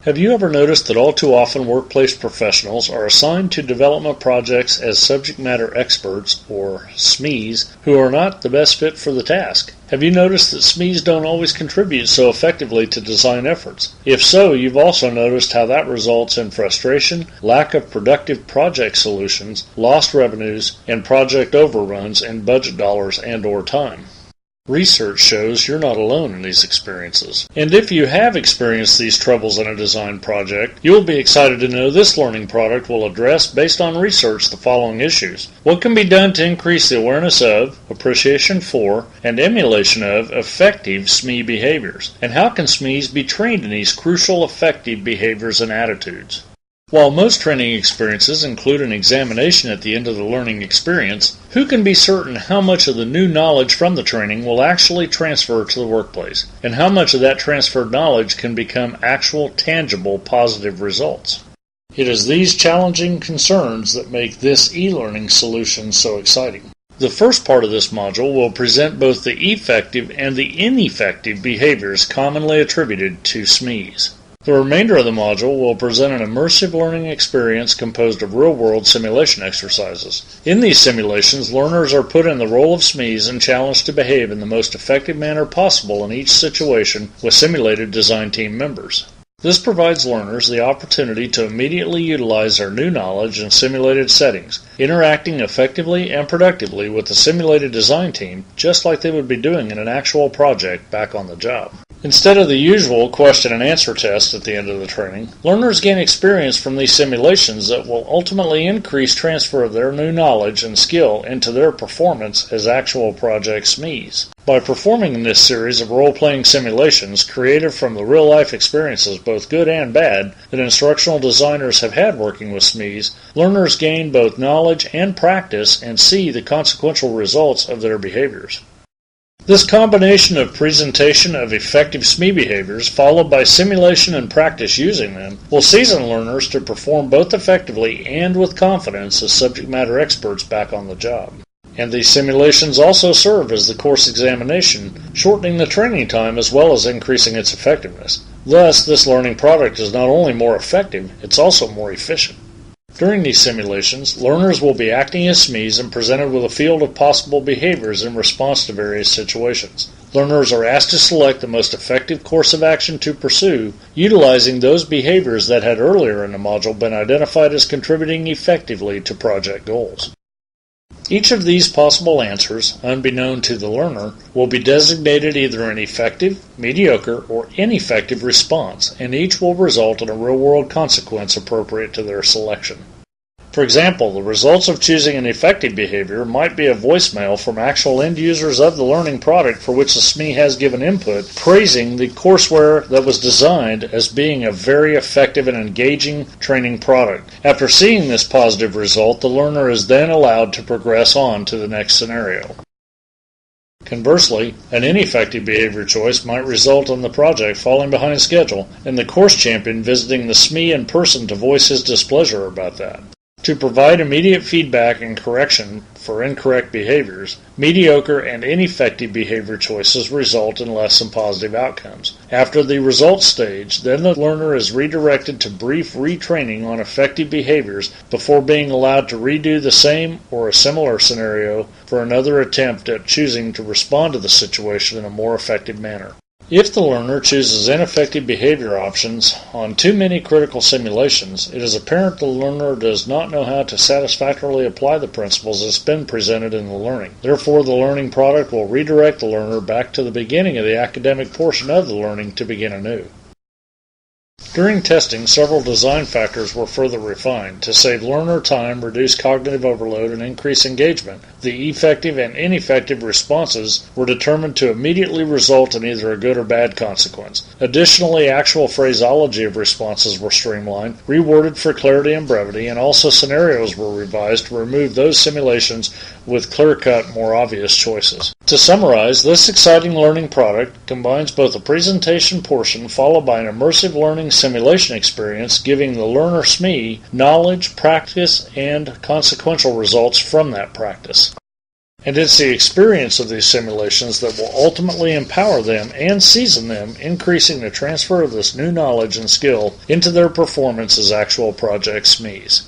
Have you ever noticed that all too often workplace professionals are assigned to development projects as subject matter experts, or SMEs, who are not the best fit for the task? Have you noticed that SMEs don't always contribute so effectively to design efforts? If so, you've also noticed how that results in frustration, lack of productive project solutions, lost revenues, and project overruns in budget dollars and/or time. Research shows you're not alone in these experiences. And if you have experienced these troubles in a design project, you'll be excited to know this learning product will address, based on research, the following issues. What can be done to increase the awareness of, appreciation for, and emulation of effective SME behaviors? And how can SMEs be trained in these crucial effective behaviors and attitudes? While most training experiences include an examination at the end of the learning experience, who can be certain how much of the new knowledge from the training will actually transfer to the workplace, and how much of that transferred knowledge can become actual, tangible, positive results? It is these challenging concerns that make this e-learning solution so exciting. The first part of this module will present both the effective and the ineffective behaviors commonly attributed to SMEs. The remainder of the module will present an immersive learning experience composed of real-world simulation exercises. In these simulations, learners are put in the role of SMEs and challenged to behave in the most effective manner possible in each situation with simulated design team members. This provides learners the opportunity to immediately utilize their new knowledge in simulated settings, interacting effectively and productively with the simulated design team just like they would be doing in an actual project back on the job. Instead of the usual question and answer test at the end of the training, learners gain experience from these simulations that will ultimately increase transfer of their new knowledge and skill into their performance as actual project SMEs. By performing this series of role-playing simulations created from the real-life experiences, both good and bad, that instructional designers have had working with SMEs, learners gain both knowledge and practice and see the consequential results of their behaviors. This combination of presentation of effective SME behaviors followed by simulation and practice using them will season learners to perform both effectively and with confidence as subject matter experts back on the job. And these simulations also serve as the course examination, shortening the training time as well as increasing its effectiveness. Thus, this learning product is not only more effective, it's also more efficient. During these simulations, learners will be acting as SMEs and presented with a field of possible behaviors in response to various situations. Learners are asked to select the most effective course of action to pursue, utilizing those behaviors that had earlier in the module been identified as contributing effectively to project goals. Each of these possible answers, unbeknown to the learner, will be designated either an effective, mediocre, or ineffective response, and each will result in a real-world consequence appropriate to their selection. For example, the results of choosing an effective behavior might be a voicemail from actual end users of the learning product for which the SME has given input, praising the courseware that was designed as being a very effective and engaging training product. After seeing this positive result, the learner is then allowed to progress on to the next scenario. Conversely, an ineffective behavior choice might result in the project falling behind schedule and the course champion visiting the SME in person to voice his displeasure about that. To provide immediate feedback and correction for incorrect behaviors, mediocre and ineffective behavior choices result in less than positive outcomes. After the results stage, then the learner is redirected to brief retraining on effective behaviors before being allowed to redo the same or a similar scenario for another attempt at choosing to respond to the situation in a more effective manner. If the learner chooses ineffective behavior options on too many critical simulations, it is apparent the learner does not know how to satisfactorily apply the principles that's been presented in the learning. Therefore, the learning product will redirect the learner back to the beginning of the academic portion of the learning to begin anew. During testing, several design factors were further refined to save learner time, reduce cognitive overload, and increase engagement. The effective and ineffective responses were determined to immediately result in either a good or bad consequence. Additionally, actual phraseology of responses were streamlined, reworded for clarity and brevity, and also scenarios were revised to remove those simulations with clear-cut, more obvious choices. To summarize, this exciting learning product combines both a presentation portion followed by an immersive learning simulation experience, giving the learner SME knowledge, practice, and consequential results from that practice. And it's the experience of these simulations that will ultimately empower them and season them, increasing the transfer of this new knowledge and skill into their performance as actual project SMEs.